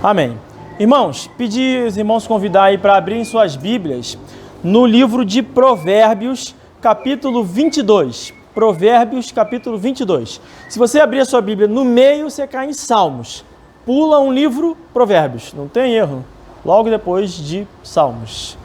Amém. Irmãos, pedi os irmãos convidar aí para abrirem suas Bíblias no livro de Provérbios, capítulo 22. Provérbios, capítulo 22. Se você abrir a sua Bíblia no meio, você cai em Salmos. Pula um livro, Provérbios. Não tem erro. Logo depois de Salmos.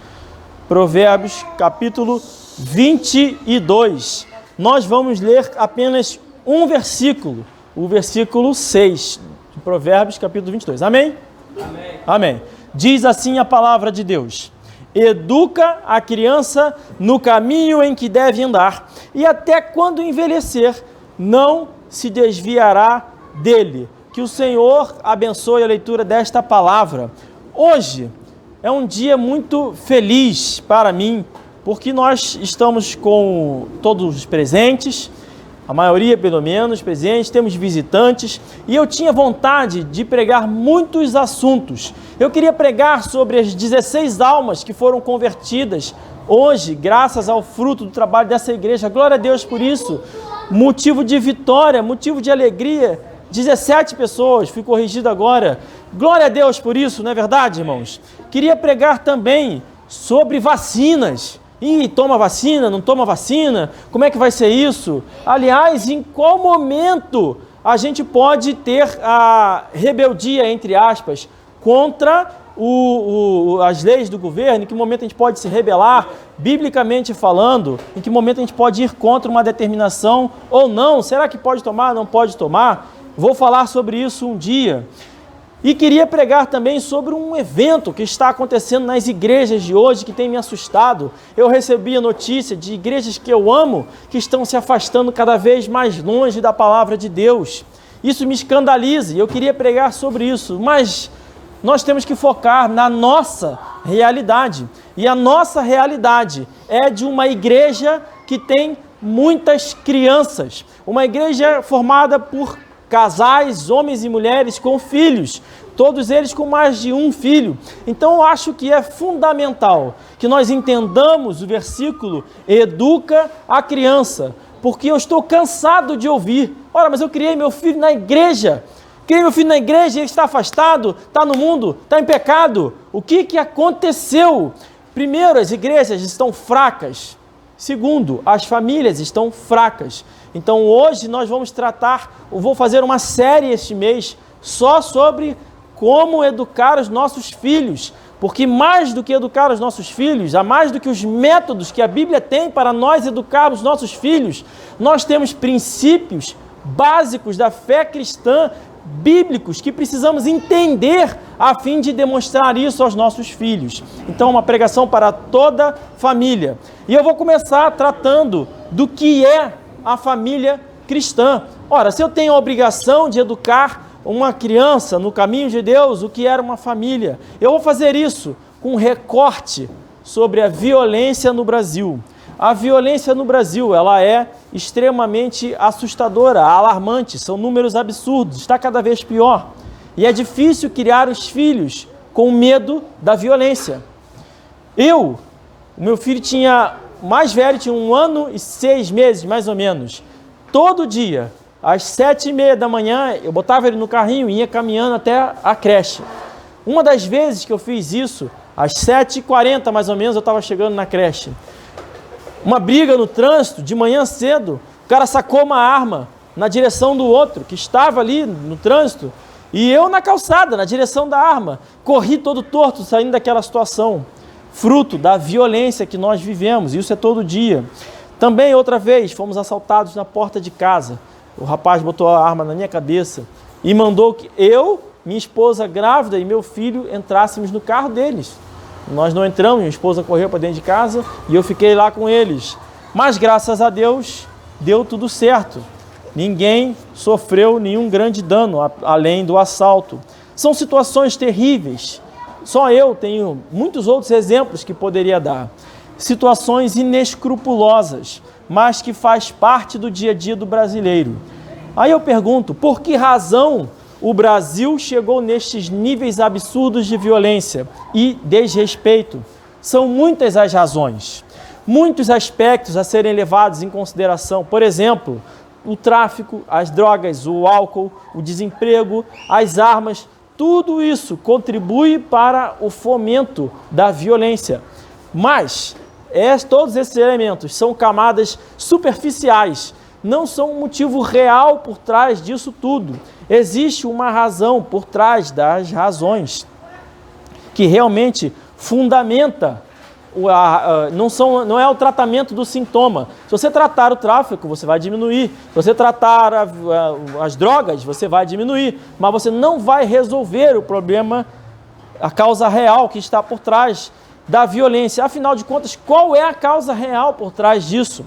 Provérbios, capítulo 22. Nós vamos ler apenas um versículo. O versículo 6 de Provérbios, capítulo 22. Amém? Amém. Amém. Diz assim a palavra de Deus: educa a criança no caminho em que deve andar, e até quando envelhecer, não se desviará dele. Que o Senhor abençoe a leitura desta palavra. Hoje é um dia muito feliz para mim, porque nós estamos com todos os presentes, a maioria pelo menos presentes, temos visitantes, e eu tinha vontade de pregar muitos assuntos. Eu queria pregar sobre as 16 almas que foram convertidas hoje, graças ao fruto do trabalho dessa igreja. Glória a Deus por isso. Motivo de vitória, motivo de alegria. 17 pessoas, fui corrigido agora. Glória a Deus por isso, não é verdade, irmãos? Queria pregar também sobre vacinas. E toma vacina, não toma vacina? Como é que vai ser isso? Aliás, em qual momento a gente pode ter a rebeldia, entre aspas, contra as leis do governo? Em que momento a gente pode se rebelar, biblicamente falando? Em que momento a gente pode ir contra uma determinação ou não? Será que pode tomar, não pode tomar? Vou falar sobre isso um dia. E queria pregar também sobre um evento que está acontecendo nas igrejas de hoje, que tem me assustado. Eu recebi a notícia de igrejas que eu amo, que estão se afastando cada vez mais longe da palavra de Deus. Isso me escandaliza e eu queria pregar sobre isso, mas nós temos que focar na nossa realidade. E a nossa realidade é de uma igreja que tem muitas crianças, uma igreja formada por casais, homens e mulheres com filhos, todos eles com mais de um filho. Então eu acho que é fundamental que nós entendamos o versículo educa a criança, porque eu estou cansado de ouvir: ora, mas eu criei meu filho na igreja, ele está afastado, está no mundo, está em pecado. O que aconteceu? Primeiro, as igrejas estão fracas. Segundo, as famílias estão fracas. Então hoje nós vamos vou fazer uma série este mês só sobre como educar os nossos filhos, porque mais do que educar os nossos filhos, mais do que os métodos que a Bíblia tem para nós educarmos nossos filhos, nós temos princípios básicos da fé cristã, bíblicos, que precisamos entender a fim de demonstrar isso aos nossos filhos. Então, uma pregação para toda a família. E eu vou começar tratando do que é a família cristã. Ora, se eu tenho a obrigação de educar uma criança no caminho de Deus, o que era uma família? Eu vou fazer isso com um recorte sobre a violência no Brasil. A violência no Brasil, ela é extremamente assustadora, alarmante, são números absurdos, está cada vez pior. E é difícil criar os filhos com medo da violência. O meu filho mais velho tinha 1 ano e 6 meses, mais ou menos. Todo dia, às 7h30 da manhã, eu botava ele no carrinho e ia caminhando até a creche. Uma das vezes que eu fiz isso, às 7h40 mais ou menos, eu estava chegando na creche. Uma briga no trânsito, de manhã cedo, o cara sacou uma arma na direção do outro, que estava ali no trânsito, e eu na calçada, na direção da arma. Corri todo torto, saindo daquela situação. Fruto da violência que nós vivemos, isso é todo dia. Também, outra vez, fomos assaltados na porta de casa. O rapaz botou a arma na minha cabeça e mandou que eu, minha esposa grávida e meu filho entrássemos no carro deles. Nós não entramos, minha esposa correu para dentro de casa e eu fiquei lá com eles. Mas graças a Deus, deu tudo certo. Ninguém sofreu nenhum grande dano, além do assalto. São situações terríveis. Só eu tenho muitos outros exemplos que poderia dar. Situações inescrupulosas, mas que faz parte do dia a dia do brasileiro. Aí eu pergunto, por que razão o Brasil chegou nestes níveis absurdos de violência e desrespeito? São muitas as razões, muitos aspectos a serem levados em consideração. Por exemplo, o tráfico, as drogas, o álcool, o desemprego, as armas, tudo isso contribui para o fomento da violência. Mas todos esses elementos são camadas superficiais, não são um motivo real por trás disso tudo. Existe uma razão por trás das razões que realmente fundamenta, não é o tratamento do sintoma. Se você tratar o tráfico, você vai diminuir. Se você tratar as drogas, você vai diminuir. Mas você não vai resolver o problema, a causa real que está por trás da violência. Afinal de contas, qual é a causa real por trás disso?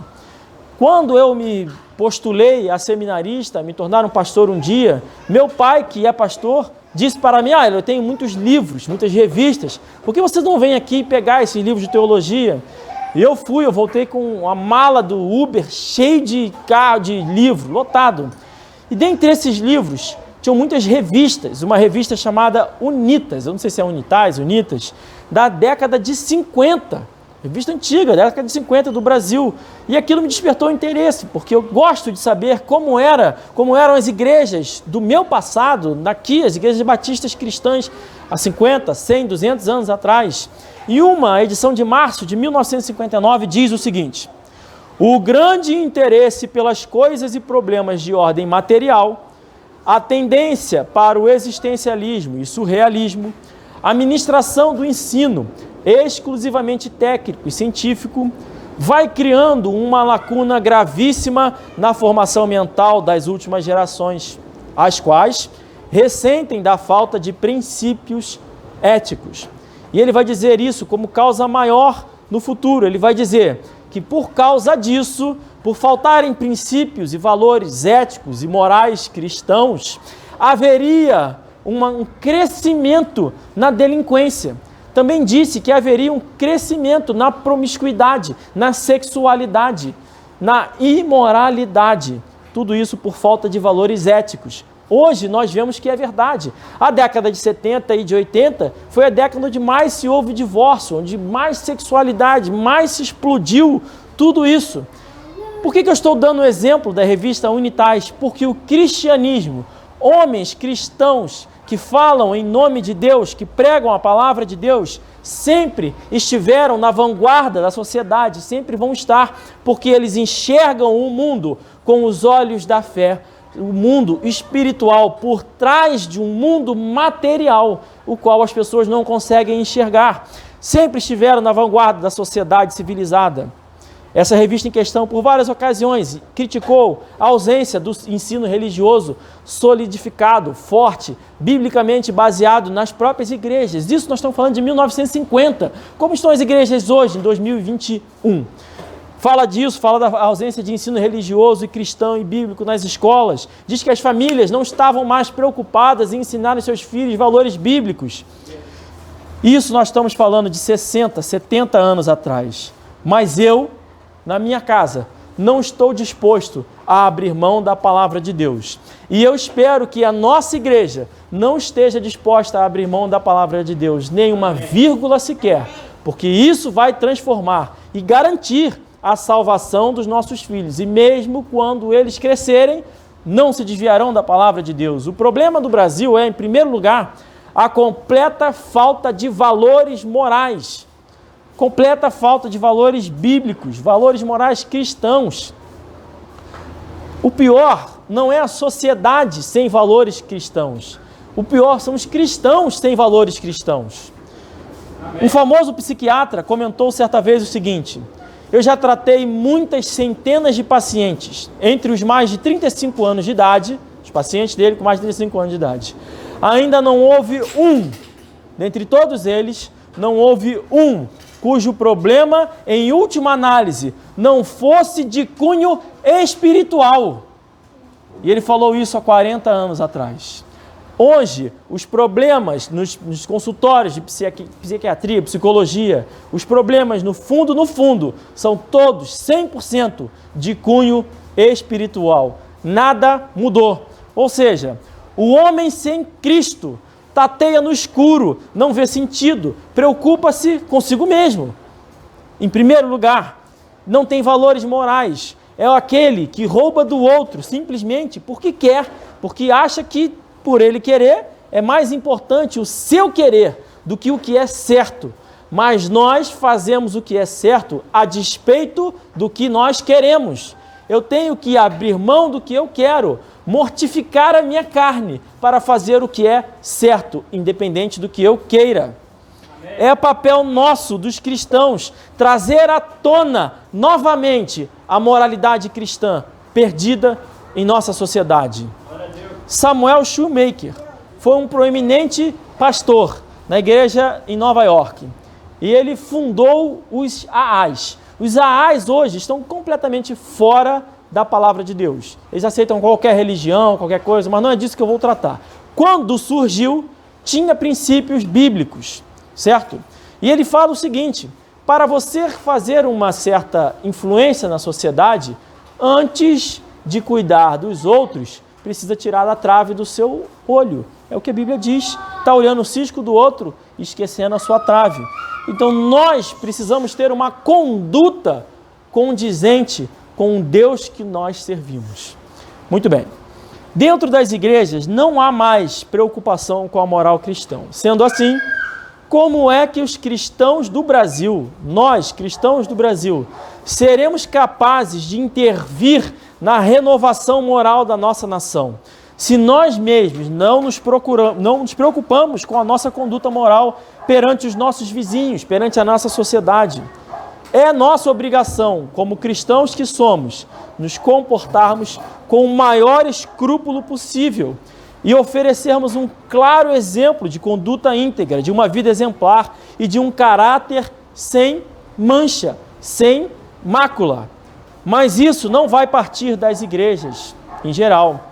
Quando eu me postulei a seminarista, me tornar um pastor um dia, meu pai, que é pastor, disse para mim: eu tenho muitos livros, muitas revistas, por que vocês não vêm aqui pegar esses livros de teologia? E eu voltei com a mala do Uber cheia de livro, lotado. E dentre esses livros, tinham muitas revistas, uma revista chamada Unitas, eu não sei se é Unitas, da década de 50, revista antiga, década de 50 do Brasil. E aquilo me despertou interesse, porque eu gosto de saber como eram as igrejas do meu passado, as igrejas batistas cristãs, há 50, 100, 200 anos atrás. E uma edição de março de 1959 diz o seguinte: o grande interesse pelas coisas e problemas de ordem material, a tendência para o existencialismo e surrealismo, a ministração do ensino exclusivamente técnico e científico, vai criando uma lacuna gravíssima na formação mental das últimas gerações, as quais ressentem da falta de princípios éticos. E ele vai dizer isso como causa maior no futuro. Ele vai dizer que por causa disso, por faltarem princípios e valores éticos e morais cristãos, haveria um crescimento na delinquência. Também disse que haveria um crescimento na promiscuidade, na sexualidade, na imoralidade. Tudo isso por falta de valores éticos. Hoje nós vemos que é verdade. A década de 70 e de 80 foi a década onde mais se houve divórcio, onde mais sexualidade, mais se explodiu tudo isso. Por que eu estou dando o exemplo da revista Unitas? Porque o cristianismo, homens cristãos que falam em nome de Deus, que pregam a palavra de Deus, sempre estiveram na vanguarda da sociedade, sempre vão estar, porque eles enxergam o mundo com os olhos da fé, o mundo espiritual por trás de um mundo material, o qual as pessoas não conseguem enxergar. Sempre estiveram na vanguarda da sociedade civilizada. Essa revista em questão, por várias ocasiões, criticou a ausência do ensino religioso solidificado, forte, biblicamente baseado nas próprias igrejas. Isso nós estamos falando de 1950. Como estão as igrejas hoje, em 2021? Fala disso, fala da ausência de ensino religioso e cristão e bíblico nas escolas. Diz que as famílias não estavam mais preocupadas em ensinar aos seus filhos valores bíblicos. Isso nós estamos falando de 60, 70 anos atrás. Mas eu, na minha casa, não estou disposto a abrir mão da palavra de Deus. E eu espero que a nossa igreja não esteja disposta a abrir mão da palavra de Deus, nem uma vírgula sequer, porque isso vai transformar e garantir a salvação dos nossos filhos. E mesmo quando eles crescerem, não se desviarão da palavra de Deus. O problema do Brasil é, em primeiro lugar, a completa falta de valores morais. Completa falta de valores bíblicos, valores morais cristãos. O pior não é a sociedade sem valores cristãos. O pior são os cristãos sem valores cristãos. Um famoso psiquiatra comentou certa vez o seguinte: eu já tratei muitas centenas de pacientes, entre os mais de 35 anos de idade, os pacientes dele com mais de 35 anos de idade. Ainda não houve dentre todos eles, não houve cujo problema, em última análise, não fosse de cunho espiritual. E ele falou isso há 40 anos atrás. Hoje, os problemas nos consultórios de psiquiatria, psicologia, os problemas no fundo, são todos 100% de cunho espiritual. Nada mudou. Ou seja, o homem sem Cristo tateia no escuro, não vê sentido, preocupa-se consigo mesmo. Em primeiro lugar, não tem valores morais. É aquele que rouba do outro simplesmente porque quer, porque acha que, por ele querer, é mais importante o seu querer do que o que é certo. Mas nós fazemos o que é certo a despeito do que nós queremos. Eu tenho que abrir mão do que eu quero, mortificar a minha carne para fazer o que é certo, independente do que eu queira. É papel nosso, dos cristãos, trazer à tona novamente a moralidade cristã perdida em nossa sociedade. Samuel Shoemaker foi um proeminente pastor na igreja em Nova York e ele fundou os AAs. Os AAs hoje estão completamente fora da palavra de Deus. Eles aceitam qualquer religião, qualquer coisa, mas não é disso que eu vou tratar. Quando surgiu, tinha princípios bíblicos, certo? E ele fala o seguinte: para você fazer uma certa influência na sociedade, antes de cuidar dos outros, precisa tirar a trave do seu olho. É o que a Bíblia diz. Está olhando o cisco do outro e esquecendo a sua trave. Então nós precisamos ter uma conduta condizente com o Deus que nós servimos. Muito bem. Dentro das igrejas não há mais preocupação com a moral cristã. Sendo assim, como é que os cristãos do Brasil, nós, cristãos do Brasil, seremos capazes de intervir na renovação moral da nossa nação, se nós mesmos não nos preocupamos com a nossa conduta moral perante os nossos vizinhos, perante a nossa sociedade? É nossa obrigação, como cristãos que somos, nos comportarmos com o maior escrúpulo possível e oferecermos um claro exemplo de conduta íntegra, de uma vida exemplar e de um caráter sem mancha, sem mácula. Mas isso não vai partir das igrejas em geral.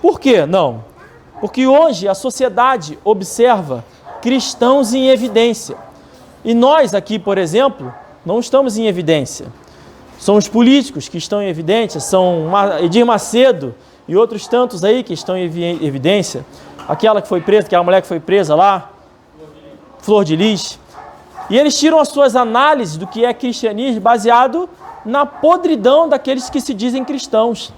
Por quê? Não. Porque hoje a sociedade observa cristãos em evidência. E nós aqui, por exemplo, não estamos em evidência. São os políticos que estão em evidência, são Edir Macedo e outros tantos aí que estão em evidência. Aquela mulher que foi presa lá, Flor de Lis. E eles tiram as suas análises do que é cristianismo baseado na podridão daqueles que se dizem cristãos.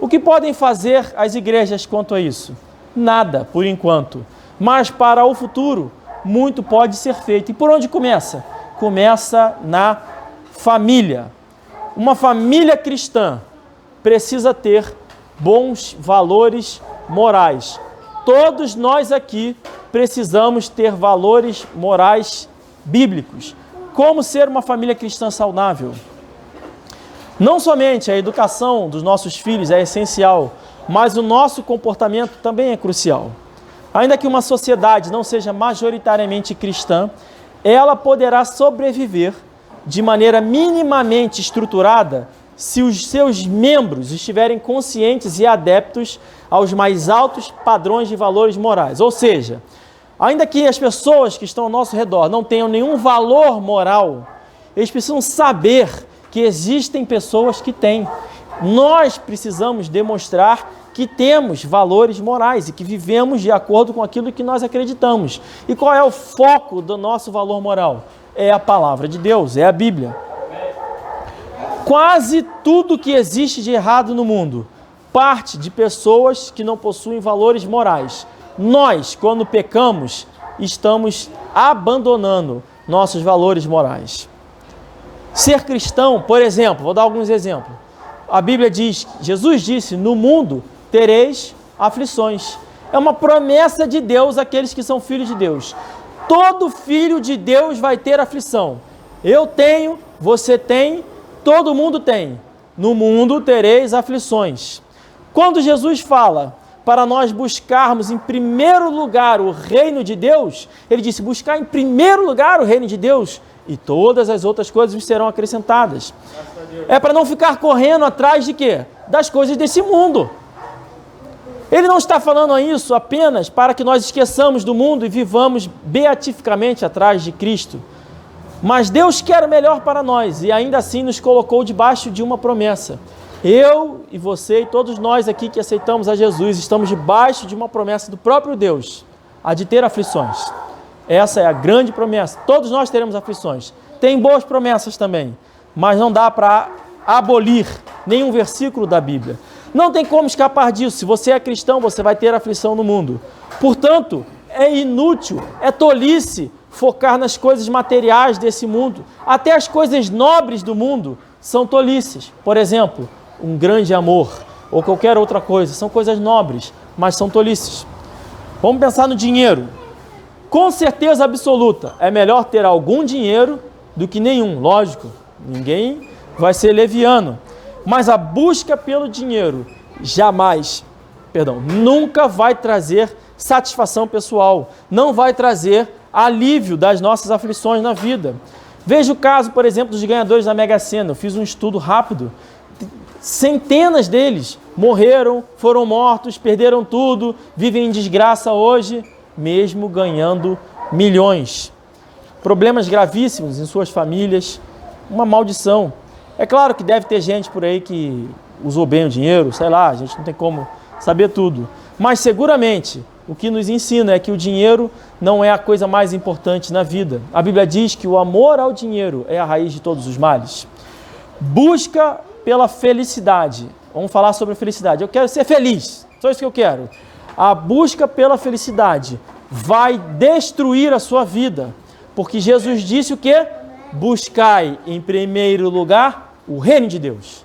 O que podem fazer as igrejas quanto a isso? Nada, por enquanto. Mas para o futuro, muito pode ser feito. E por onde começa? Começa na família. Uma família cristã precisa ter bons valores morais. Todos nós aqui precisamos ter valores morais bíblicos. Como ser uma família cristã saudável? Não somente a educação dos nossos filhos é essencial, mas o nosso comportamento também é crucial. Ainda que uma sociedade não seja majoritariamente cristã, ela poderá sobreviver de maneira minimamente estruturada se os seus membros estiverem conscientes e adeptos aos mais altos padrões de valores morais. Ou seja, ainda que as pessoas que estão ao nosso redor não tenham nenhum valor moral, eles precisam saber que existem pessoas que têm. Nós precisamos demonstrar que temos valores morais e que vivemos de acordo com aquilo que nós acreditamos. E qual é o foco do nosso valor moral? É a palavra de Deus, é a Bíblia. Quase tudo que existe de errado no mundo parte de pessoas que não possuem valores morais. Nós, quando pecamos, estamos abandonando nossos valores morais. Ser cristão, por exemplo, vou dar alguns exemplos. A Bíblia diz, Jesus disse, no mundo tereis aflições. É uma promessa de Deus àqueles que são filhos de Deus. Todo filho de Deus vai ter aflição. Eu tenho, você tem, todo mundo tem. No mundo tereis aflições. Quando Jesus fala para nós buscarmos em primeiro lugar o reino de Deus, ele disse, buscar em primeiro lugar o reino de Deus e todas as outras coisas serão acrescentadas. É para não ficar correndo atrás de quê? Das coisas desse mundo. Ele não está falando isso apenas para que nós esqueçamos do mundo e vivamos beatificamente atrás de Cristo. Mas Deus quer o melhor para nós e ainda assim nos colocou debaixo de uma promessa. Eu e você e todos nós aqui que aceitamos a Jesus estamos debaixo de uma promessa do próprio Deus, a de ter aflições. Essa é a grande promessa. Todos nós teremos aflições. Tem boas promessas também, mas não dá para abolir nenhum versículo da Bíblia. Não tem como escapar disso. Se você é cristão, você vai ter aflição no mundo. Portanto, é inútil, é tolice focar nas coisas materiais desse mundo. Até as coisas nobres do mundo são tolices. Por exemplo, um grande amor ou qualquer outra coisa. São coisas nobres, mas são tolices. Vamos pensar no dinheiro. Com certeza absoluta, é melhor ter algum dinheiro do que nenhum. Lógico, ninguém vai ser leviano. Mas a busca pelo dinheiro nunca vai trazer satisfação pessoal. Não vai trazer alívio das nossas aflições na vida. Veja o caso, por exemplo, dos ganhadores da Mega Sena. Eu fiz um estudo rápido. Centenas deles morreram, foram mortos, perderam tudo, vivem em desgraça hoje, mesmo ganhando milhões. Problemas gravíssimos em suas famílias, uma maldição. É claro que deve ter gente por aí que usou bem o dinheiro, sei lá, a gente não tem como saber tudo. Mas seguramente o que nos ensina é que o dinheiro não é a coisa mais importante na vida. A Bíblia diz que o amor ao dinheiro é a raiz de todos os males. Busca pela felicidade. Vamos falar sobre a felicidade. Eu quero ser feliz, só isso que eu quero. A busca pela felicidade vai destruir a sua vida, porque Jesus disse o quê? Buscai em primeiro lugar o reino de Deus.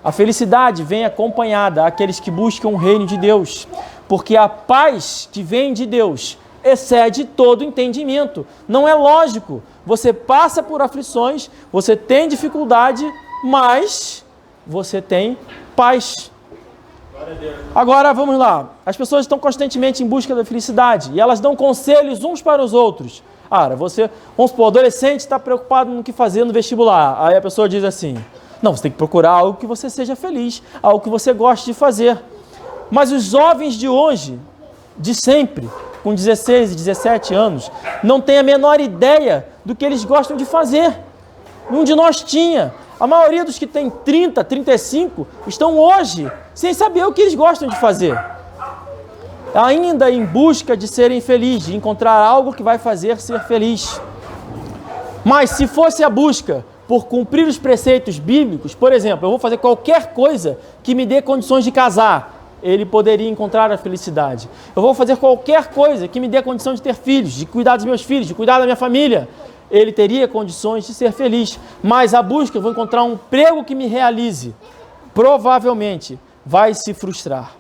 A felicidade vem acompanhada àqueles que buscam o reino de Deus, porque a paz que vem de Deus excede todo entendimento. Não é lógico. Você passa por aflições, você tem dificuldade, mas você tem paz. Agora vamos lá. As pessoas estão constantemente em busca da felicidade e elas dão conselhos uns para os outros. Vamos supor, o adolescente está preocupado no que fazer no vestibular. Aí a pessoa diz assim: não, você tem que procurar algo que você seja feliz, algo que você goste de fazer. Mas os jovens de hoje, de sempre, com 16 e 17 anos, não têm a menor ideia do que eles gostam de fazer. Nenhum de nós tinha. A maioria dos que tem 30, 35, estão hoje sem saber o que eles gostam de fazer. Ainda em busca de serem felizes, de encontrar algo que vai fazer ser feliz. Mas se fosse a busca por cumprir os preceitos bíblicos, por exemplo, eu vou fazer qualquer coisa que me dê condições de casar, ele poderia encontrar a felicidade. Eu vou fazer qualquer coisa que me dê condição de ter filhos, de cuidar dos meus filhos, de cuidar da minha família, ele teria condições de ser feliz. Mas a busca, eu vou encontrar um emprego que me realize, provavelmente vai se frustrar.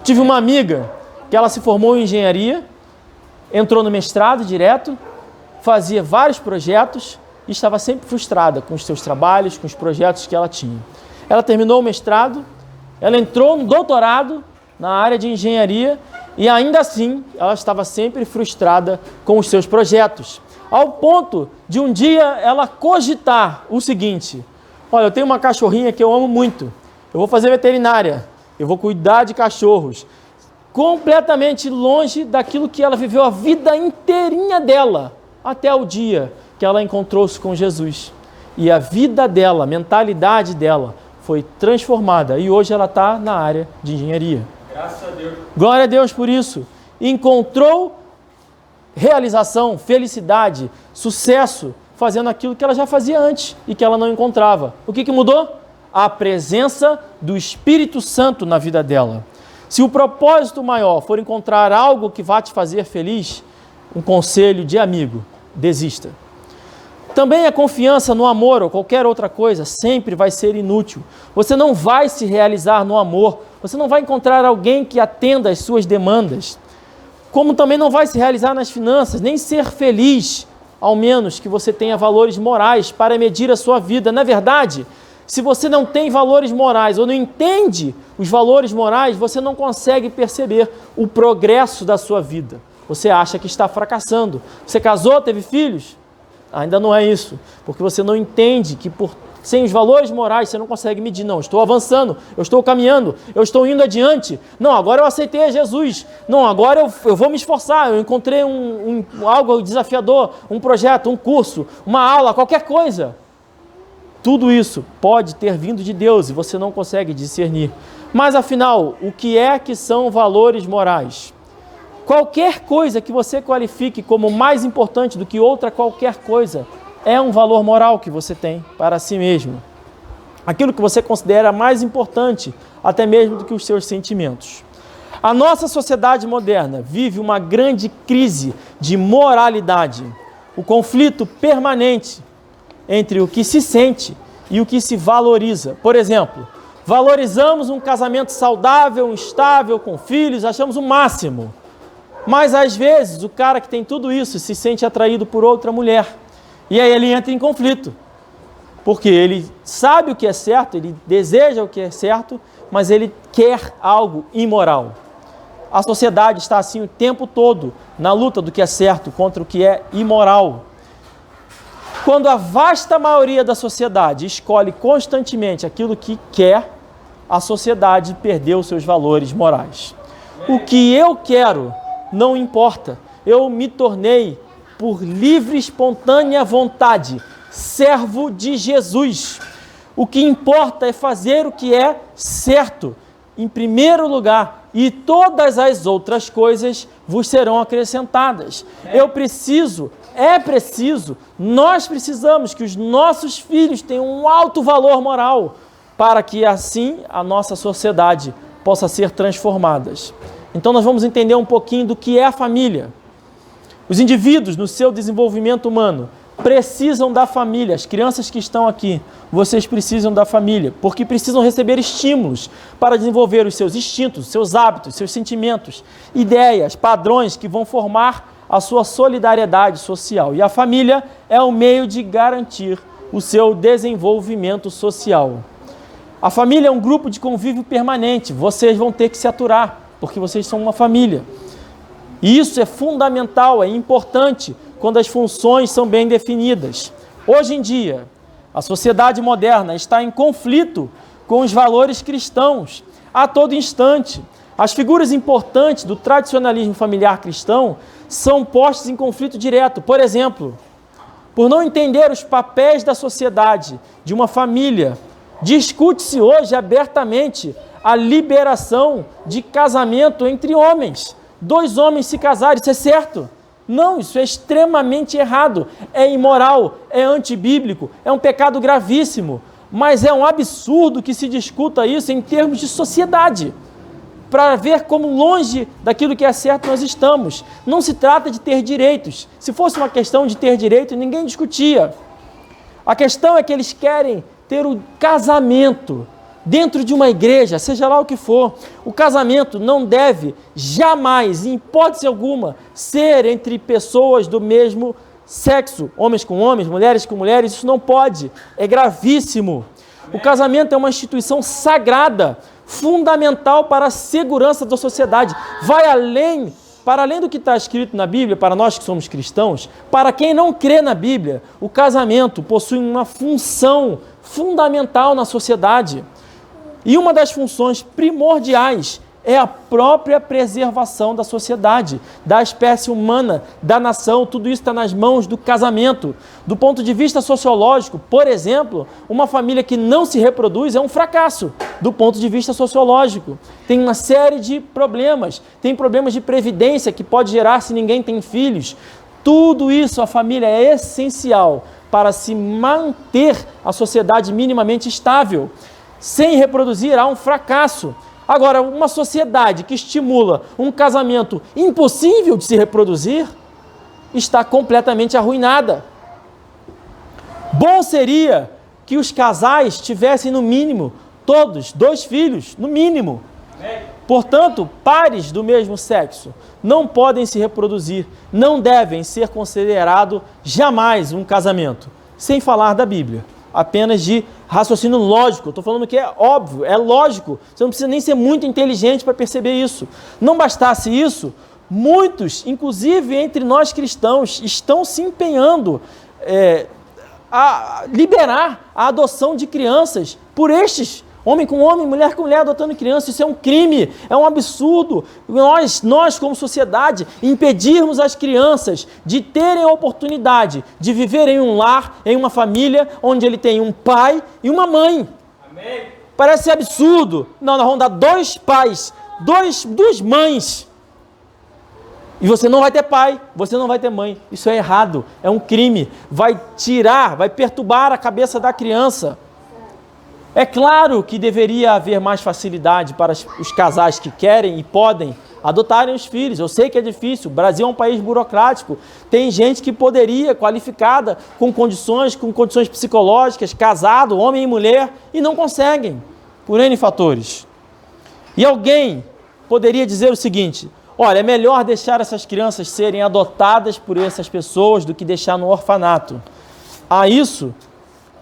Tive uma amiga que ela se formou em engenharia, entrou no mestrado direto, fazia vários projetos e estava sempre frustrada com os seus trabalhos, com os projetos que ela tinha. Ela terminou o mestrado, ela entrou no doutorado na área de engenharia e ainda assim ela estava sempre frustrada com os seus projetos. Ao ponto de um dia ela cogitar o seguinte: olha, eu tenho uma cachorrinha que eu amo muito, eu vou fazer veterinária, eu vou cuidar de cachorros, completamente longe daquilo que ela viveu a vida inteirinha dela, até o dia que ela encontrou-se com Jesus. E a vida dela, a mentalidade dela foi transformada e hoje ela está na área de engenharia. Graças a Deus. Glória a Deus por isso. Encontrou realização, felicidade, sucesso, fazendo aquilo que ela já fazia antes e que ela não encontrava. O que mudou? A presença do Espírito Santo na vida dela. Se o propósito maior for encontrar algo que vá te fazer feliz, um conselho de amigo: desista. Também a confiança no amor ou qualquer outra coisa sempre vai ser inútil. Você não vai se realizar no amor, você não vai encontrar alguém que atenda às suas demandas. Como também não vai se realizar nas finanças, nem ser feliz, ao menos que você tenha valores morais para medir a sua vida. Na verdade, se você não tem valores morais ou não entende os valores morais, você não consegue perceber o progresso da sua vida. Você acha que está fracassando. Você casou, teve filhos? Ainda não é isso, porque você não entende que sem os valores morais você não consegue medir. Não, eu estou avançando, eu estou caminhando, eu estou indo adiante. Não, agora eu aceitei a Jesus. Não, agora eu vou me esforçar, eu encontrei algo desafiador, um projeto, um curso, uma aula, qualquer coisa. Tudo isso pode ter vindo de Deus e você não consegue discernir. Mas afinal, o que é que são valores morais? Qualquer coisa que você qualifique como mais importante do que outra qualquer coisa é um valor moral que você tem para si mesmo. aquilo que você considera mais importante, até mesmo do que os seus sentimentos. A nossa sociedade moderna vive uma grande crise de moralidade, o conflito permanente entre o que se sente e o que se valoriza. Por exemplo, valorizamos um casamento saudável, estável, com filhos, achamos o máximo. Mas às vezes o cara que tem tudo isso se sente atraído por outra mulher. E aí ele entra em conflito. Porque ele sabe o que é certo, ele deseja o que é certo, mas ele quer algo imoral. A sociedade está assim o tempo todo na luta do que é certo contra o que é imoral. Quando a vasta maioria da sociedade escolhe constantemente aquilo que quer, a sociedade perdeu seus valores morais. O que eu quero não importa. Eu me tornei, por livre e espontânea vontade, servo de Jesus. O que importa é fazer o que é certo, em primeiro lugar, e todas as outras coisas vos serão acrescentadas. Nós precisamos que os nossos filhos tenham um alto valor moral, para que assim a nossa sociedade possa ser transformada. Então nós vamos entender um pouquinho do que é a família. Os indivíduos, no seu desenvolvimento humano, precisam da família. As crianças que estão aqui, vocês precisam da família, porque precisam receber estímulos para desenvolver os seus instintos, seus hábitos, seus sentimentos, ideias, padrões que vão formar a sua solidariedade social. E a família é o meio de garantir o seu desenvolvimento social. A família é um grupo de convívio permanente. Vocês vão ter que se aturar, porque vocês são uma família. E isso é fundamental, é importante quando as funções são bem definidas. Hoje em dia, a sociedade moderna está em conflito com os valores cristãos a todo instante. As figuras importantes do tradicionalismo familiar cristão são postas em conflito direto. Por exemplo, por não entender os papéis da sociedade, de uma família, discute-se hoje abertamente a liberação de casamento entre homens. 2 homens se casarem, isso é certo? Não, isso é extremamente errado, é imoral, é antibíblico, é um pecado gravíssimo, mas é um absurdo que se discuta isso em termos de sociedade, para ver como longe daquilo que é certo nós estamos. Não se trata de ter direitos. Se fosse uma questão de ter direito, ninguém discutia. A questão é que eles querem ter o casamento dentro de uma igreja, seja lá o que for. O casamento não deve jamais, em hipótese alguma, ser entre pessoas do mesmo sexo, homens com homens, mulheres com mulheres. Isso não pode, é gravíssimo. O casamento é uma instituição sagrada, fundamental para a segurança da sociedade. Vai além, para além do que está escrito na Bíblia, para nós que somos cristãos, para quem não crê na Bíblia, o casamento possui uma função fundamental na sociedade. E uma das funções primordiais é a própria preservação da sociedade, da espécie humana, da nação. Tudo isso está nas mãos do casamento. Do ponto de vista sociológico, por exemplo, uma família que não se reproduz é um fracasso, do ponto de vista sociológico. Tem uma série de problemas, tem problemas de previdência que pode gerar se ninguém tem filhos. Tudo isso, a família é essencial para se manter a sociedade minimamente estável. Sem reproduzir, há um fracasso. Agora, uma sociedade que estimula um casamento impossível de se reproduzir, está completamente arruinada. Bom seria que os casais tivessem, no mínimo, todos 2 filhos, no mínimo. Portanto, pares do mesmo sexo não podem se reproduzir, não devem ser considerados jamais um casamento, sem falar da Bíblia, apenas de raciocínio lógico. Estou falando que é óbvio, é lógico, você não precisa nem ser muito inteligente para perceber isso. Não bastasse isso, muitos, inclusive entre nós cristãos, estão se empenhando a liberar a adoção de crianças por estes, homem com homem, mulher com mulher adotando criança. Isso é um crime, é um absurdo. Nós como sociedade, impedirmos as crianças de terem a oportunidade de viver em um lar, em uma família, onde ele tem um pai e uma mãe. Amém. Parece absurdo. Não, nós vamos dar 2 pais, 2 mães. E você não vai ter pai, você não vai ter mãe. Isso é errado, é um crime. Vai perturbar a cabeça da criança. É claro que deveria haver mais facilidade para os casais que querem e podem adotarem os filhos. Eu sei que é difícil, o Brasil é um país burocrático, tem gente que poderia, qualificada, com condições psicológicas, casado, homem e mulher, e não conseguem, por N fatores. E alguém poderia dizer o seguinte: olha, é melhor deixar essas crianças serem adotadas por essas pessoas do que deixar no orfanato. A isso,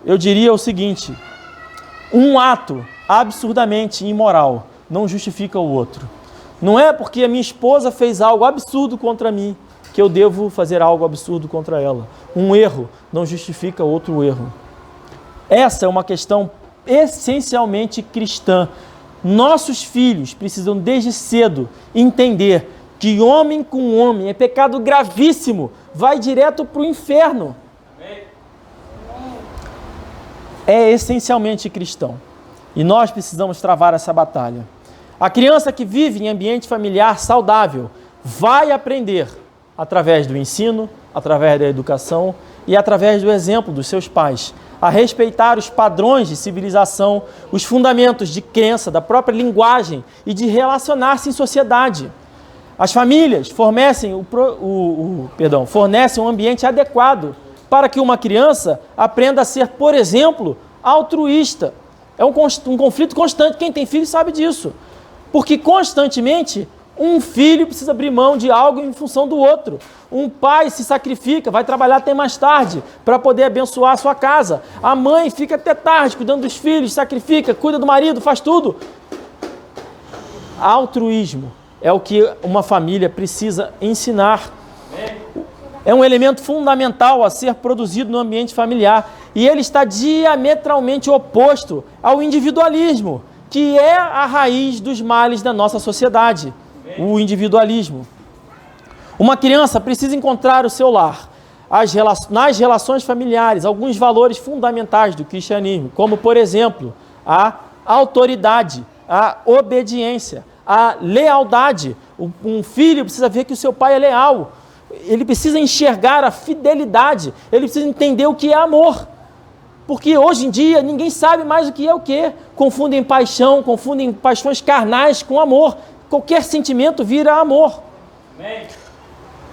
eu diria o seguinte: um ato absurdamente imoral não justifica o outro. Não é porque a minha esposa fez algo absurdo contra mim que eu devo fazer algo absurdo contra ela. Um erro não justifica outro erro. Essa é uma questão essencialmente cristã. Nossos filhos precisam desde cedo entender que homem com homem é pecado gravíssimo, vai direto para o inferno. É essencialmente cristão. E nós precisamos travar essa batalha. A criança que vive em ambiente familiar saudável vai aprender através do ensino, através da educação e através do exemplo dos seus pais, a respeitar os padrões de civilização, os fundamentos de crença, da própria linguagem e de relacionar-se em sociedade. As famílias fornecem um ambiente adequado para que uma criança aprenda a ser, por exemplo, altruísta. É um conflito constante, quem tem filho sabe disso. Porque constantemente um filho precisa abrir mão de algo em função do outro. Um pai se sacrifica, vai trabalhar até mais tarde para poder abençoar a sua casa. A mãe fica até tarde cuidando dos filhos, sacrifica, cuida do marido, faz tudo. Altruísmo é o que uma família precisa ensinar. É um elemento fundamental a ser produzido no ambiente familiar. E ele está diametralmente oposto ao individualismo, que é a raiz dos males da nossa sociedade, o individualismo. Uma criança precisa encontrar o seu lar, nas relações familiares, alguns valores fundamentais do cristianismo, como, por exemplo, a autoridade, a obediência, a lealdade. Um filho precisa ver que o seu pai é leal, ele precisa enxergar a fidelidade, ele precisa entender o que é amor. Porque hoje em dia ninguém sabe mais o que é o que. Confundem paixão, confundem paixões carnais com amor. Qualquer sentimento vira amor. Amém.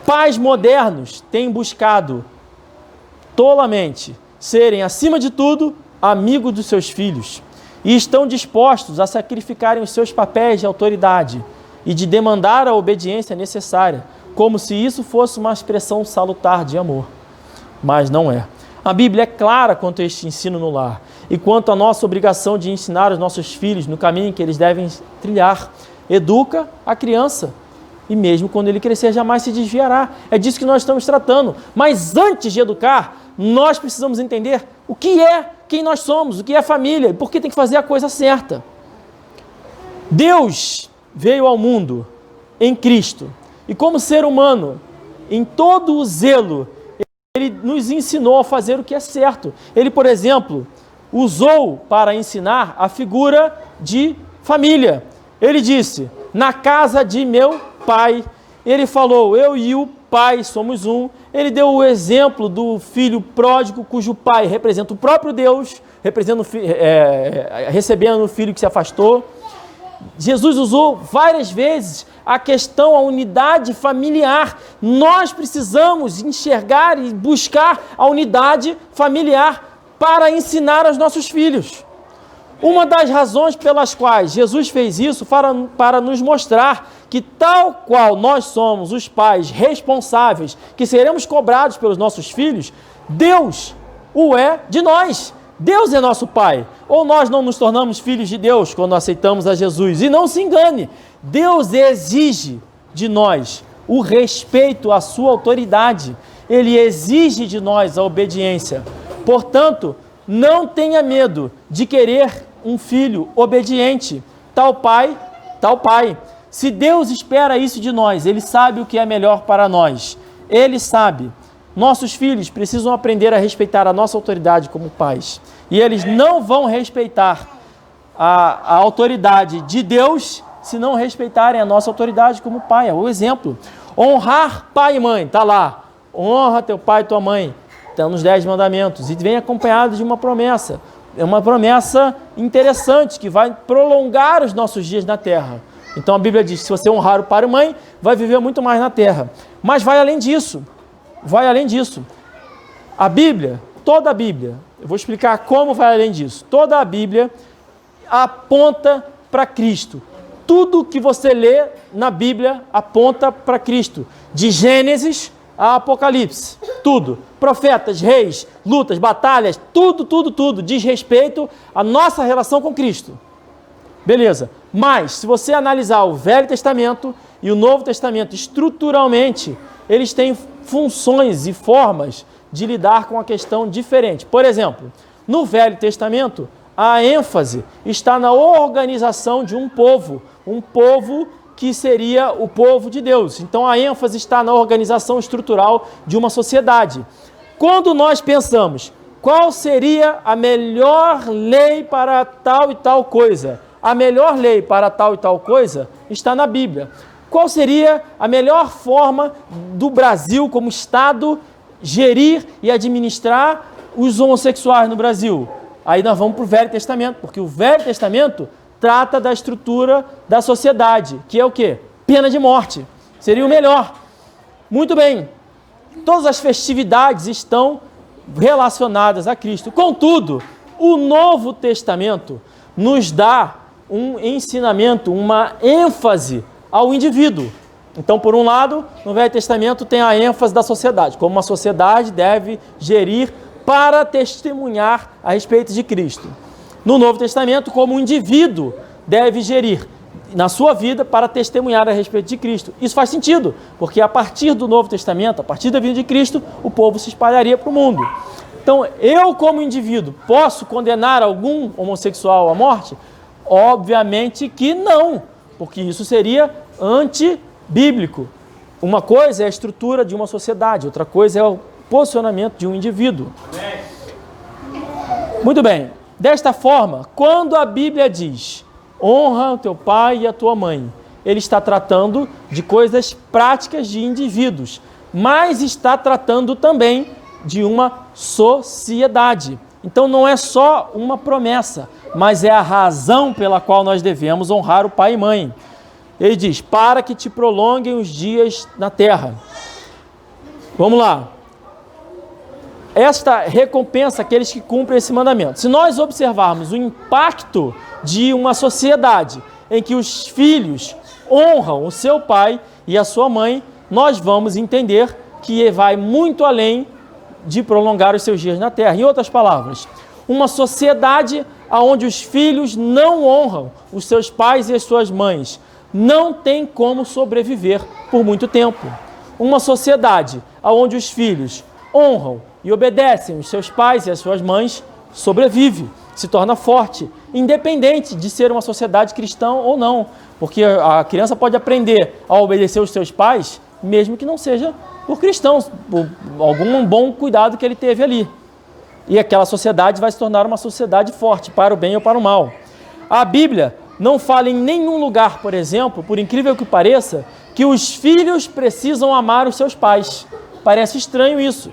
Pais modernos têm buscado tolamente serem, acima de tudo, amigos dos seus filhos e estão dispostos a sacrificarem os seus papéis de autoridade e de demandar a obediência necessária, como se isso fosse uma expressão salutar de amor. Mas não é. A Bíblia é clara quanto a este ensino no lar e quanto à nossa obrigação de ensinar os nossos filhos no caminho que eles devem trilhar. Educa a criança e mesmo quando ele crescer jamais se desviará. É disso que nós estamos tratando. Mas antes de educar, nós precisamos entender o que é, quem nós somos, o que é família e por que tem que fazer a coisa certa. Deus veio ao mundo em Cristo e como ser humano, em todo o zelo, ele nos ensinou a fazer o que é certo. Ele, por exemplo, usou para ensinar a figura de família. Ele disse, na casa de meu pai. Ele falou, eu e o pai somos um. Ele deu o exemplo do filho pródigo, cujo pai representa o próprio Deus, recebendo o filho que se afastou. Jesus usou várias vezes a questão, a unidade familiar. Nós precisamos enxergar e buscar a unidade familiar para ensinar aos nossos filhos. Uma das razões pelas quais Jesus fez isso para nos mostrar que tal qual nós somos os pais responsáveis, que seremos cobrados pelos nossos filhos, Deus o é de nós. Deus é nosso Pai. Ou nós não nos tornamos filhos de Deus quando aceitamos a Jesus. E não se engane, Deus exige de nós o respeito à sua autoridade. Ele exige de nós a obediência. Portanto, não tenha medo de querer um filho obediente. Tal pai, tal pai. Se Deus espera isso de nós, Ele sabe o que é melhor para nós. Ele sabe. Nossos filhos precisam aprender a respeitar a nossa autoridade como pais. E eles não vão respeitar a autoridade de Deus se não respeitarem a nossa autoridade como pai. É o exemplo. Honrar pai e mãe, está lá. Honra teu pai e tua mãe. Está nos 10 mandamentos. E vem acompanhado de uma promessa. é uma promessa interessante que vai prolongar os nossos dias na terra. Então a Bíblia diz que se você honrar o pai e a mãe, vai viver muito mais na terra. Mas vai além disso. A Bíblia, toda a Bíblia, eu vou explicar como vai além disso. Toda a Bíblia aponta para Cristo. Tudo que você lê na Bíblia aponta para Cristo. De Gênesis a Apocalipse. Tudo. Profetas, reis, lutas, batalhas, tudo diz respeito à nossa relação com Cristo. Beleza. Mas, se você analisar o Velho Testamento e o Novo Testamento estruturalmente, eles têm funções e formas de lidar com a questão diferente. Por exemplo, no Velho Testamento, a ênfase está na organização de um povo que seria o povo de Deus. Então, a ênfase está na organização estrutural de uma sociedade. Quando nós pensamos, qual seria a melhor lei para tal e tal coisa? A melhor lei para tal e tal coisa está na Bíblia. Qual seria a melhor forma do Brasil, como Estado, gerir e administrar os homossexuais no Brasil? Aí nós vamos para o Velho Testamento, porque o Velho Testamento trata da estrutura da sociedade, que é o quê? Pena de morte. Seria o melhor. Muito bem. Todas as festividades estão relacionadas a Cristo. Contudo, o Novo Testamento nos dá um ensinamento, uma ênfase ao indivíduo. Então, por um lado, no Velho Testamento tem a ênfase da sociedade, como uma sociedade deve gerir para testemunhar a respeito de Cristo. No Novo Testamento, como um indivíduo deve gerir na sua vida para testemunhar a respeito de Cristo. Isso faz sentido, porque a partir do Novo Testamento, a partir da vinda de Cristo, o povo se espalharia para o mundo. Então, eu como indivíduo, posso condenar algum homossexual à morte? Obviamente que não, porque isso seria antibíblico. Uma coisa é a estrutura de uma sociedade, outra coisa é o posicionamento de um indivíduo. Muito bem. Desta forma, quando a Bíblia diz honra o teu pai e a tua mãe, ele está tratando de coisas práticas de indivíduos, mas está tratando também de uma sociedade. Então não é só uma promessa, mas é a razão pela qual nós devemos honrar o pai e mãe. Ele diz, para que te prolonguem os dias na terra. Vamos lá. Esta recompensa aqueles que cumprem esse mandamento. Se nós observarmos o impacto de uma sociedade em que os filhos honram o seu pai e a sua mãe, nós vamos entender que vai muito além de prolongar os seus dias na terra. Em outras palavras, uma sociedade onde os filhos não honram os seus pais e as suas mães não tem como sobreviver por muito tempo. Uma sociedade onde os filhos honram e obedecem os seus pais e as suas mães sobrevive, se torna forte, independente de ser uma sociedade cristã ou não, porque a criança pode aprender a obedecer os seus pais, mesmo que não seja por cristãos, por algum bom cuidado que ele teve ali. E aquela sociedade vai se tornar uma sociedade forte, para o bem ou para o mal. A Bíblia não fala em nenhum lugar, por exemplo, por incrível que pareça, que os filhos precisam amar os seus pais. Parece estranho isso,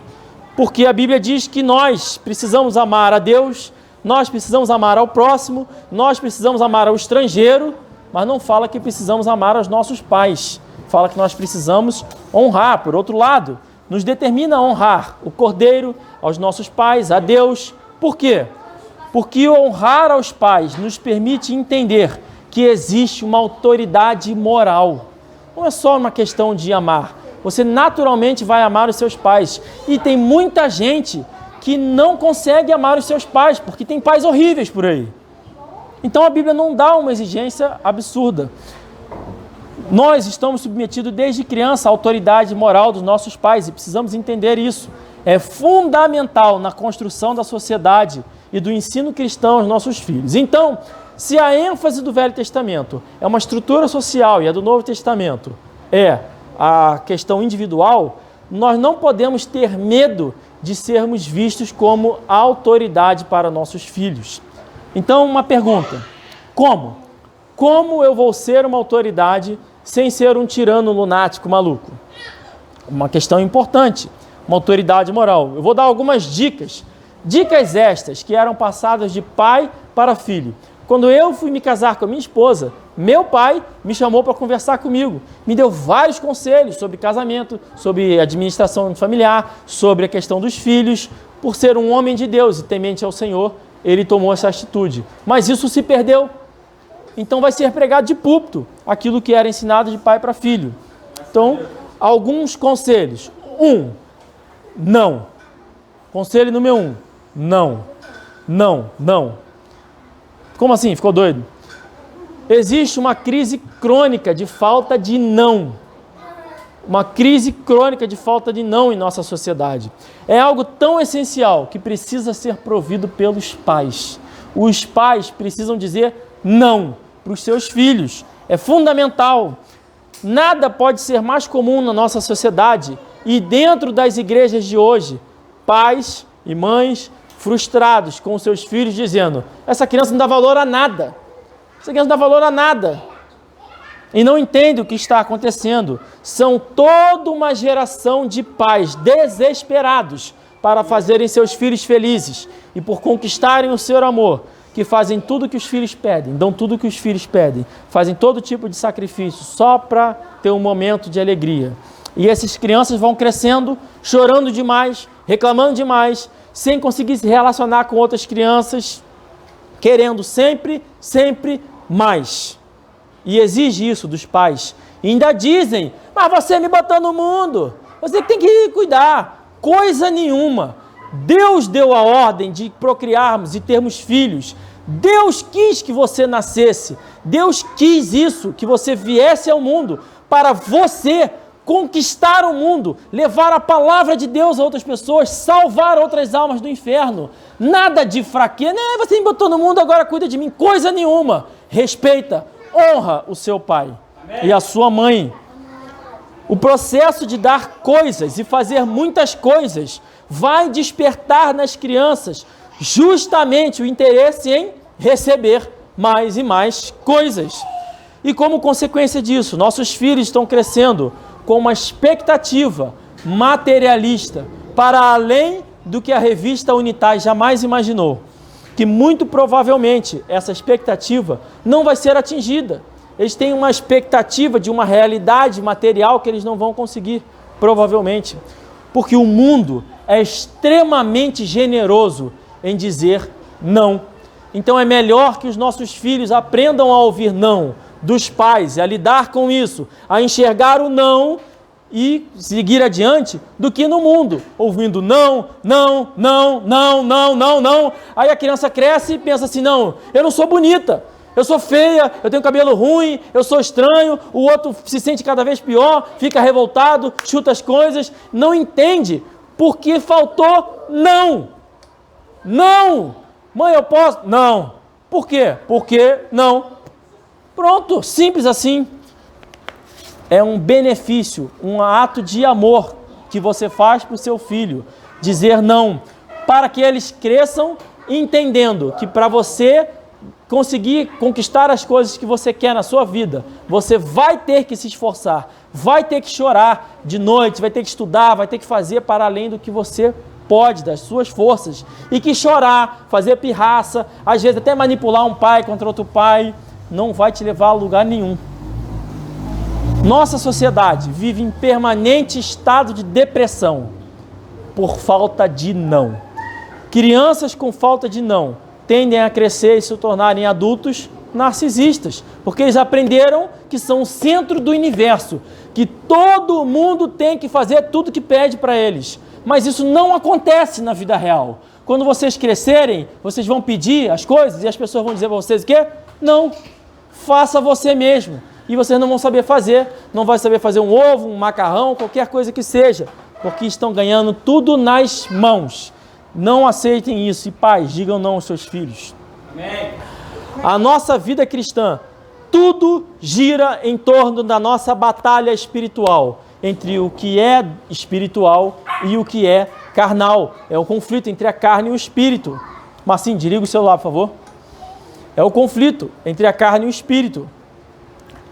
porque a Bíblia diz que nós precisamos amar a Deus, nós precisamos amar ao próximo, nós precisamos amar ao estrangeiro, mas não fala que precisamos amar aos nossos pais. Fala que nós precisamos honrar. Por outro lado, nos determina a honrar o cordeiro, aos nossos pais, a Deus. Por quê? Porque honrar aos pais nos permite entender que existe uma autoridade moral. Não é só uma questão de amar. Você naturalmente vai amar os seus pais. E tem muita gente que não consegue amar os seus pais, porque tem pais horríveis por aí. Então a Bíblia não dá uma exigência absurda. Nós estamos submetidos desde criança à autoridade moral dos nossos pais e precisamos entender isso. É fundamental na construção da sociedade e do ensino cristão aos nossos filhos. Então, se a ênfase do Velho Testamento é uma estrutura social e a do Novo Testamento é a questão individual, nós não podemos ter medo de sermos vistos como autoridade para nossos filhos. Então, uma pergunta: como? Como eu vou ser uma autoridade sem ser um tirano lunático maluco? Uma questão importante, uma autoridade moral. Eu vou dar algumas dicas Dicas estas que eram passadas de pai para filho. Quando eu fui me casar com a minha esposa, meu pai me chamou para conversar comigo, me deu vários conselhos sobre casamento, sobre administração familiar, sobre a questão dos filhos. Por ser um homem de Deus e temente ao Senhor, ele tomou essa atitude. Mas isso se perdeu. Então vai ser pregado de púlpito aquilo que era ensinado de pai para filho. Então, alguns conselhos. Não. Conselho número 1. Não. Como assim? Ficou doido? Existe uma crise crônica de falta de não. Uma crise crônica de falta de não em nossa sociedade. É algo tão essencial que precisa ser provido pelos pais. Os pais precisam dizer não para os seus filhos. É fundamental. Nada pode ser mais comum na nossa sociedade e dentro das igrejas de hoje. Pais e mães frustrados com seus filhos dizendo: essa criança não dá valor a nada. Essa criança não dá valor a nada. E não entende o que está acontecendo. São toda uma geração de pais desesperados para fazerem seus filhos felizes e por conquistarem o seu amor, que fazem tudo o que os filhos pedem, dão tudo o que os filhos pedem, fazem todo tipo de sacrifício só para ter um momento de alegria. E essas crianças vão crescendo, chorando demais, reclamando demais, sem conseguir se relacionar com outras crianças, querendo sempre mais. E exige isso dos pais. E ainda dizem: mas você me botou no mundo, você tem que cuidar. Coisa nenhuma. Deus deu a ordem de procriarmos e termos filhos. Deus quis que você nascesse. Deus quis isso, que você viesse ao mundo para você conquistar o mundo, levar a palavra de Deus a outras pessoas, salvar outras almas do inferno. Nada de fraqueza. Você me botou no mundo, agora cuida de mim. Coisa nenhuma. Respeita, honra o seu pai. Amém. E a sua mãe. O processo de dar coisas e fazer muitas coisas vai despertar nas crianças justamente o interesse em receber mais e mais coisas. E como consequência disso, nossos filhos estão crescendo com uma expectativa materialista para além do que a revista Unitas jamais imaginou, que muito provavelmente essa expectativa não vai ser atingida. Eles têm uma expectativa de uma realidade material que eles não vão conseguir, provavelmente, porque o mundo é extremamente generoso em dizer não. Então é melhor que os nossos filhos aprendam a ouvir não dos pais, a lidar com isso, a enxergar o não e seguir adiante, do que no mundo, ouvindo não. Aí a criança cresce e pensa assim: não, eu não sou bonita, eu sou feia, eu tenho cabelo ruim, eu sou estranho. O outro se sente cada vez pior, fica revoltado, chuta as coisas, não entende, porque faltou não. Mãe, eu posso? Não. Por quê? Porque não. Pronto, simples assim. É um benefício, um ato de amor que você faz para o seu filho, dizer não, para que eles cresçam entendendo que para você conseguir conquistar as coisas que você quer na sua vida, você vai ter que se esforçar, vai ter que chorar de noite, vai ter que estudar, vai ter que fazer para além do que você pode, das suas forças, e que chorar, fazer pirraça, às vezes até manipular um pai contra outro pai, não vai te levar a lugar nenhum. Nossa sociedade vive em permanente estado de depressão por falta de não. Crianças com falta de não tendem a crescer e se tornarem adultos narcisistas, porque eles aprenderam que são o centro do universo, que todo mundo tem que fazer tudo que pede para eles. Mas isso não acontece na vida real. Quando vocês crescerem, vocês vão pedir as coisas e as pessoas vão dizer para vocês o quê? Não, faça você mesmo. E vocês não vão saber fazer, não vai saber fazer um ovo, um macarrão, qualquer coisa que seja, porque estão ganhando tudo nas mãos. Não aceitem isso. E pais, digam não aos seus filhos. Amém. A nossa vida cristã, tudo gira em torno da nossa batalha espiritual, entre o que é espiritual e o que é carnal. É o conflito entre a carne e o espírito. Marcinho, desliga o celular, por favor. É o conflito entre a carne e o espírito.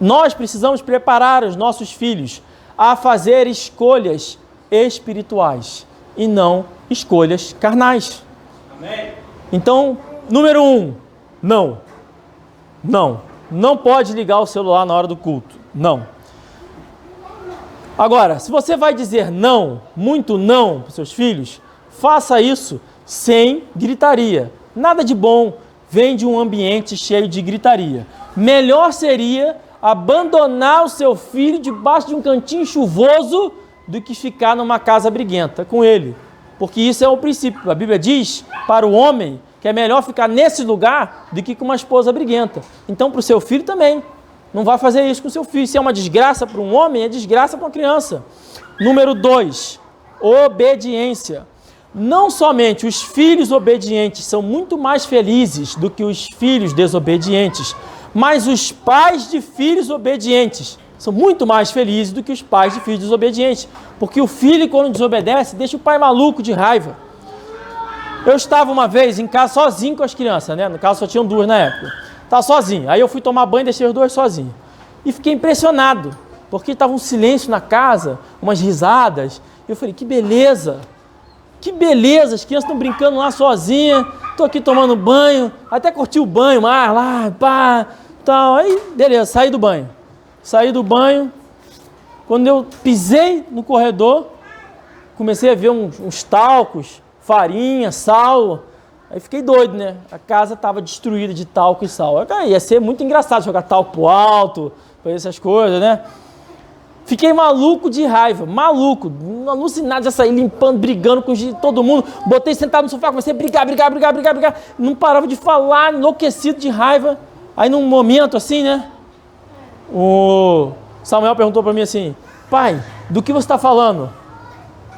Nós precisamos preparar os nossos filhos a fazer escolhas espirituais e não escolhas carnais. Então, número 1, não. Não. Não pode ligar o celular na hora do culto. Não. Agora, se você vai dizer não, muito não para os seus filhos, faça isso sem gritaria. Nada de bom vem de um ambiente cheio de gritaria. Melhor seria abandonar o seu filho debaixo de um cantinho chuvoso do que ficar numa casa briguenta com ele. Porque isso é o princípio. A Bíblia diz para o homem que é melhor ficar nesse lugar do que com uma esposa briguenta. Então, para o seu filho também. Não vai fazer isso com o seu filho. Se é uma desgraça para um homem, é desgraça para uma criança. Número 2, obediência. Não somente os filhos obedientes são muito mais felizes do que os filhos desobedientes, mas os pais de filhos obedientes são muito mais felizes do que os pais de filhos desobedientes. Porque o filho, quando desobedece, deixa o pai maluco de raiva. Eu estava uma vez em casa sozinho com as crianças, né? No caso só tinham 2 na época. Estava sozinho. Aí eu fui tomar banho e deixei os 2 sozinhos. E fiquei impressionado, porque estava um silêncio na casa, umas risadas. E eu falei, que beleza! Que beleza! As crianças estão brincando lá sozinhas. Estou aqui tomando banho. Até curti o banho, mas lá, pá, tal. Aí, beleza, saí do banho. Saí do banho. Quando eu pisei no corredor, comecei a ver uns talcos, farinha, sal. Aí fiquei doido, né? A casa estava destruída de talco e sal. Ia ser muito engraçado jogar talco pro alto, fazer essas coisas, né? Fiquei maluco de raiva, maluco, alucinado, já saí limpando, brigando com todo mundo. Botei sentado no sofá, comecei a brigar. Não parava de falar, enlouquecido de raiva. Aí num momento assim, né? O Samuel perguntou para mim assim, pai, do que você está falando?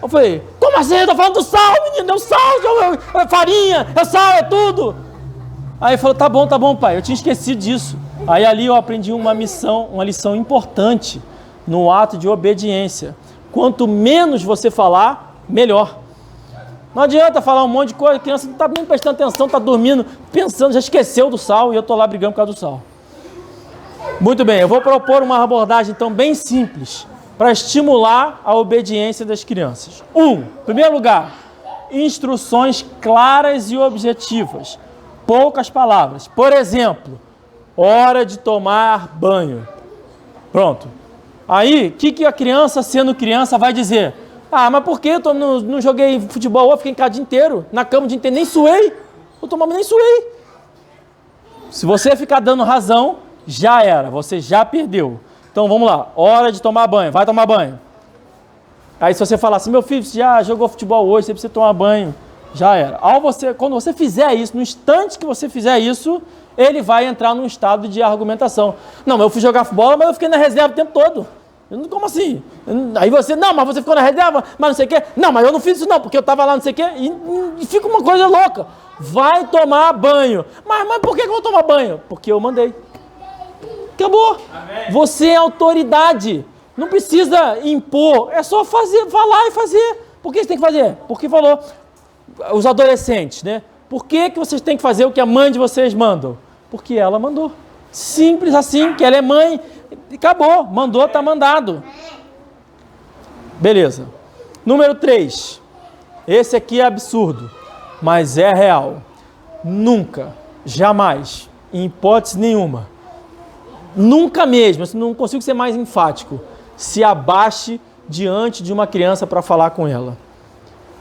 Eu falei, como assim? Eu tô falando do sal, menino, é o sal, é farinha, é sal, é tudo. Aí ele falou, tá bom, pai, eu tinha esquecido disso. Aí ali eu aprendi uma lição importante no ato de obediência. Quanto menos você falar, melhor. Não adianta falar um monte de coisa, a criança não está nem prestando atenção, está dormindo, pensando, já esqueceu do sal e eu estou lá brigando por causa do sal. Muito bem, eu vou propor uma abordagem então bem simples, para estimular a obediência das crianças. Em primeiro lugar, instruções claras e objetivas. Poucas palavras. Por exemplo, hora de tomar banho. Pronto. Aí, o que a criança, sendo criança, vai dizer? Ah, mas por que eu não joguei futebol? Eu fiquei em casa o dia inteiro, na cama o dia inteiro, nem suei. Eu tomava nem suei. Se você ficar dando razão, já era, você já perdeu. Então vamos lá, hora de tomar banho, vai tomar banho. Aí se você falar assim, meu filho, você já jogou futebol hoje, você precisa tomar banho, já era. Quando você fizer isso, no instante que você fizer isso, ele vai entrar num estado de argumentação. Não, mas eu fui jogar futebol, mas eu fiquei na reserva o tempo todo. Como assim? Aí você, não, mas você ficou na reserva, mas não sei o quê. Não, mas eu não fiz isso não, porque eu estava lá não sei o quê. E fica uma coisa louca. Vai tomar banho. Mas por que eu vou tomar banho? Porque eu mandei. Acabou. Amém. Você é autoridade. Não precisa impor. É só falar e fazer. Por que você tem que fazer? Porque falou. Os adolescentes, né? Por que vocês têm que fazer o que a mãe de vocês mandam? Porque ela mandou. Simples assim, que ela é mãe. Acabou. Mandou, está mandado. Beleza. Número 3. Esse aqui é absurdo, mas é real. Nunca, jamais, em hipótese nenhuma, nunca mesmo, não consigo ser mais enfático, se abaixe diante de uma criança para falar com ela.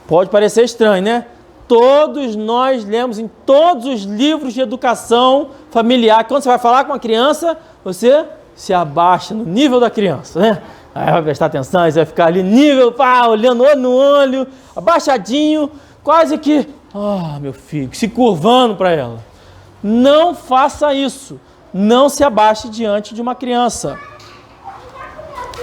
Pode parecer estranho, né? Todos nós lemos em todos os livros de educação familiar, que quando você vai falar com uma criança, você se abaixa no nível da criança, né? Aí vai prestar atenção, aí você vai ficar ali nível, olhando olho no olho, abaixadinho, quase que, meu filho, se curvando para ela. Não faça isso. Não se abaixe diante de uma criança.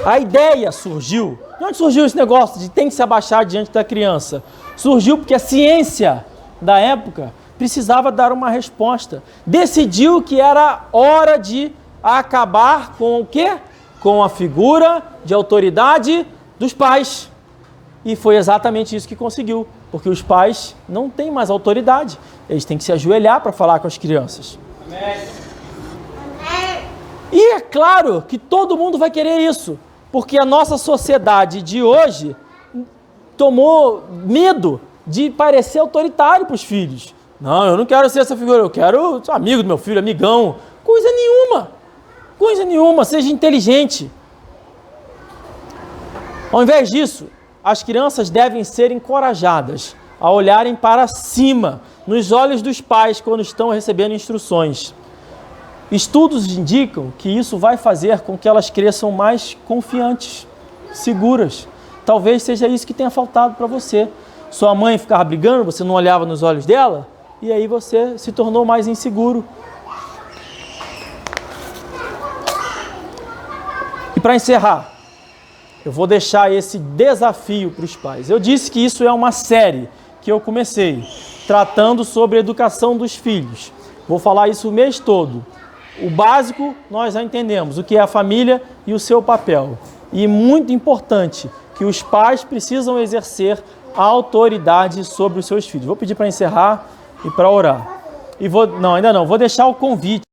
A ideia surgiu. De onde surgiu esse negócio de tem que se abaixar diante da criança? Surgiu porque a ciência da época precisava dar uma resposta. Decidiu que era hora de acabar com o quê? Com a figura de autoridade dos pais. E foi exatamente isso que conseguiu, porque os pais não têm mais autoridade. Eles têm que se ajoelhar para falar com as crianças. Amém. E é claro que todo mundo vai querer isso, porque a nossa sociedade de hoje tomou medo de parecer autoritário para os filhos. Não, eu não quero ser essa figura, eu quero ser amigo do meu filho, amigão. Coisa nenhuma. Coisa nenhuma, seja inteligente. Ao invés disso, as crianças devem ser encorajadas a olharem para cima, nos olhos dos pais, quando estão recebendo instruções. Estudos indicam que isso vai fazer com que elas cresçam mais confiantes, seguras. Talvez seja isso que tenha faltado para você. Sua mãe ficava brigando, você não olhava nos olhos dela, e aí você se tornou mais inseguro. E para encerrar, eu vou deixar esse desafio para os pais. Eu disse que isso é uma série que eu comecei, tratando sobre a educação dos filhos. Vou falar isso o mês todo. O básico nós já entendemos, o que é a família e o seu papel. E muito importante, que os pais precisam exercer a autoridade sobre os seus filhos. Vou pedir para encerrar e para orar. Ainda não, vou deixar o convite.